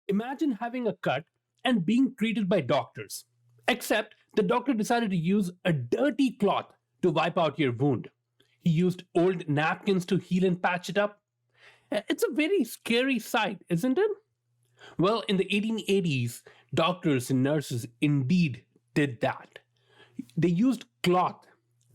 Imagine having a cut and being treated by doctors. Except the doctor decided to use a dirty cloth to wipe out your wound. He used old napkins to heal and patch it up. It's a very scary sight, isn't it? Well, in the 1880s, doctors and nurses indeed did that. They used cloth,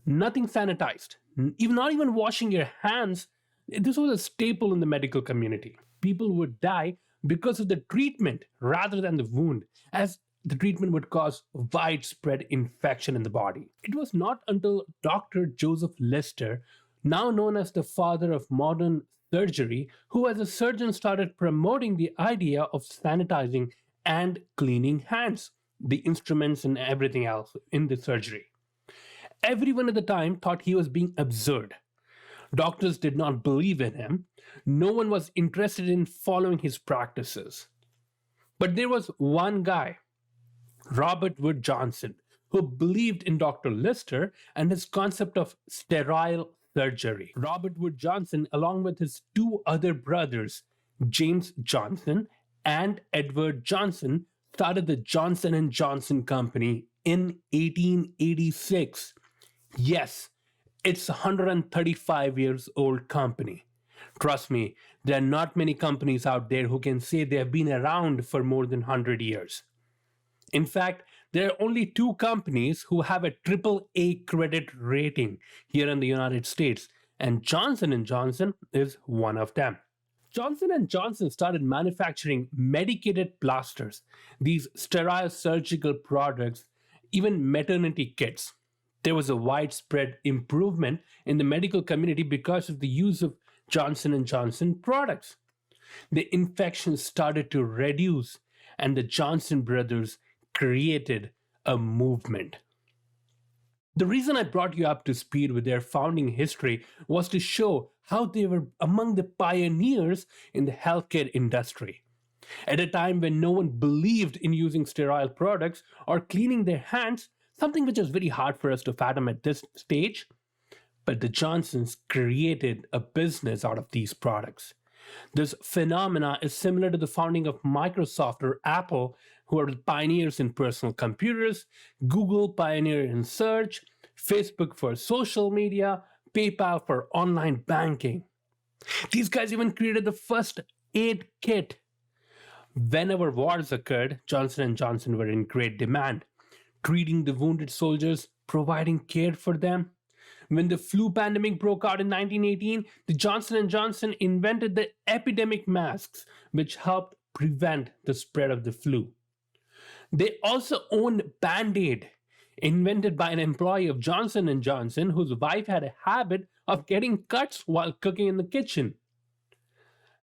nothing sanitized, even not even washing your hands. This was a staple in the medical community. People would die because of the treatment rather than the wound, as the treatment would cause widespread infection in the body. It was not until Dr. Joseph Lister, now known as the father of modern surgery, who as a surgeon started promoting the idea of sanitizing and cleaning hands, the instruments and everything else in the surgery. Everyone at the time thought he was being absurd. Doctors did not believe in him. No one was interested in following his practices. But there was one guy, Robert Wood Johnson, who believed in Dr. Lister and his concept of sterile surgery. Robert Wood Johnson, along with his two other brothers, James Johnson and Edward Johnson, started the Johnson and Johnson Company in 1886. Yes, it's a 135 years old company. Trust me, there are not many companies out there who can say they have been around for more than 100 years. In fact, there are only two companies who have a triple A credit rating here in the United States, and Johnson & Johnson is one of them. Johnson & Johnson started manufacturing medicated plasters, these sterile surgical products, even maternity kits. There was a widespread improvement in the medical community because of the use of Johnson & Johnson products. The infections started to reduce, and the Johnson brothers created a movement. The reason I brought you up to speed with their founding history was to show how they were among the pioneers in the healthcare industry. At a time when no one believed in using sterile products or cleaning their hands, something which is very hard for us to fathom at this stage, but the Johnsons created a business out of these products. This phenomena is similar to the founding of Microsoft or Apple, who are the pioneers in personal computers, Google pioneer in search, Facebook for social media, PayPal for online banking. These guys even created the first aid kit. Whenever wars occurred, Johnson & Johnson were in great demand, treating the wounded soldiers, providing care for them. When the flu pandemic broke out in 1918, the Johnson & Johnson invented the epidemic masks, which helped prevent the spread of the flu. They also owned Band-Aid, invented by an employee of Johnson & Johnson whose wife had a habit of getting cuts while cooking in the kitchen.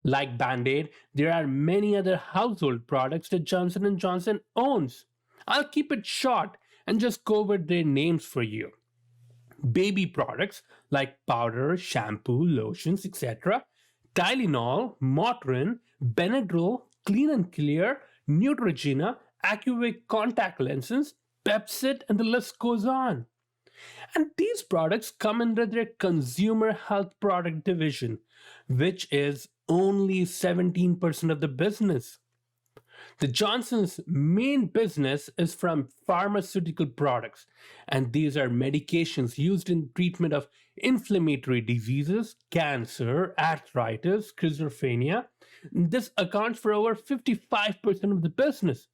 Like Band-Aid, there are many other household products that Johnson & Johnson owns. I'll keep it short and just go over their names for you. Baby products like powder, shampoo, lotions, etc. Tylenol, Motrin, Benadryl, Clean and Clear, Neutrogena, Acuvue contact lenses, Pepcid, and the list goes on. And these products come under their consumer health product division, which is only 17% of the business. The Johnson's main business is from pharmaceutical products, and these are medications used in treatment of inflammatory diseases, cancer, arthritis, schizophrenia. This accounts for over 55% of the business.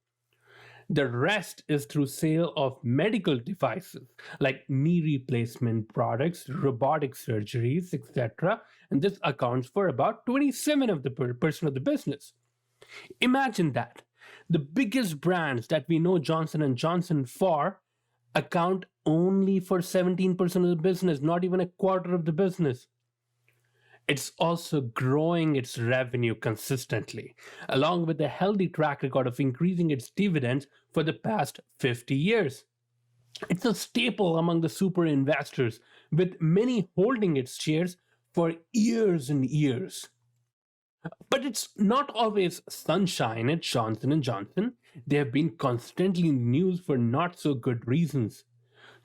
The rest is through sale of medical devices like knee replacement products, robotic surgeries, etc. And this accounts for about 27 of the percent of the business. Imagine that. The biggest brands that we know Johnson & Johnson for account only for 17% of the business, not even a quarter of the business. It's also growing its revenue consistently, along with a healthy track record of increasing its dividends for the past 50 years. It's a staple among the super investors, with many holding its shares for years and years. But it's not always sunshine at Johnson & Johnson. They have been constantly in the news for not so good reasons.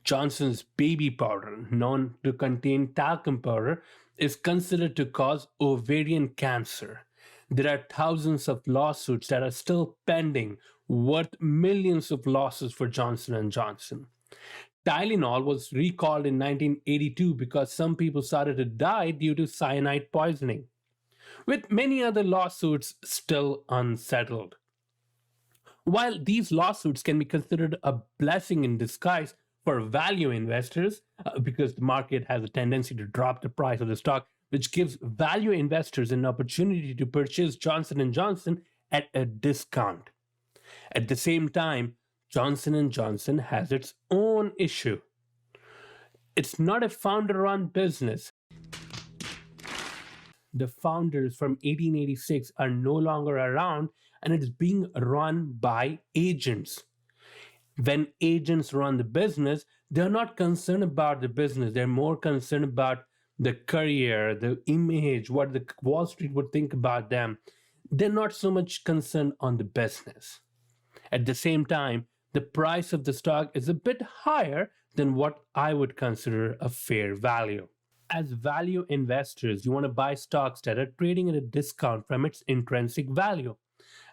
Johnson's baby powder, known to contain talcum powder, is considered to cause ovarian cancer. There are thousands of lawsuits that are still pending, worth millions of losses for Johnson and Johnson. Tylenol was recalled in 1982 because some people started to die due to cyanide poisoning, with many other lawsuits still unsettled. While these lawsuits can be considered a blessing in disguise for value investors, because the market has a tendency to drop the price of the stock, which gives value investors an opportunity to purchase Johnson and Johnson at a discount. At the same time, Johnson and Johnson has its own issue. It's not a founder-run business. The founders from 1886 are no longer around, and it's being run by agents. When agents run the business, they're not concerned about the business. They're more concerned about the career, the image, what the Wall Street would think about them. They're not so much concerned on the business. At the same time, the price of the stock is a bit higher than what I would consider a fair value. As value investors, you want to buy stocks that are trading at a discount from its intrinsic value.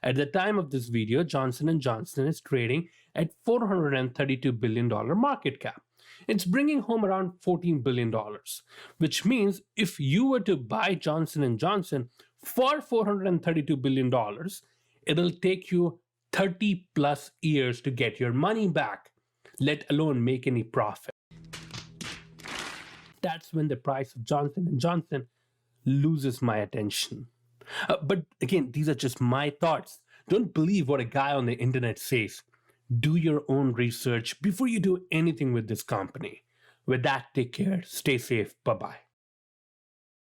At the time of this video, Johnson & Johnson is trading at $432 billion market cap. It's bringing home around $14 billion, which means if you were to buy Johnson & Johnson for $432 billion, it'll take you 30 plus years to get your money back, let alone make any profit. That's when the price of Johnson & Johnson loses my attention. But again, these are just my thoughts. Don't believe what a guy on the internet says. Do your own research before you do anything with this company. With that, take care, stay safe, bye-bye.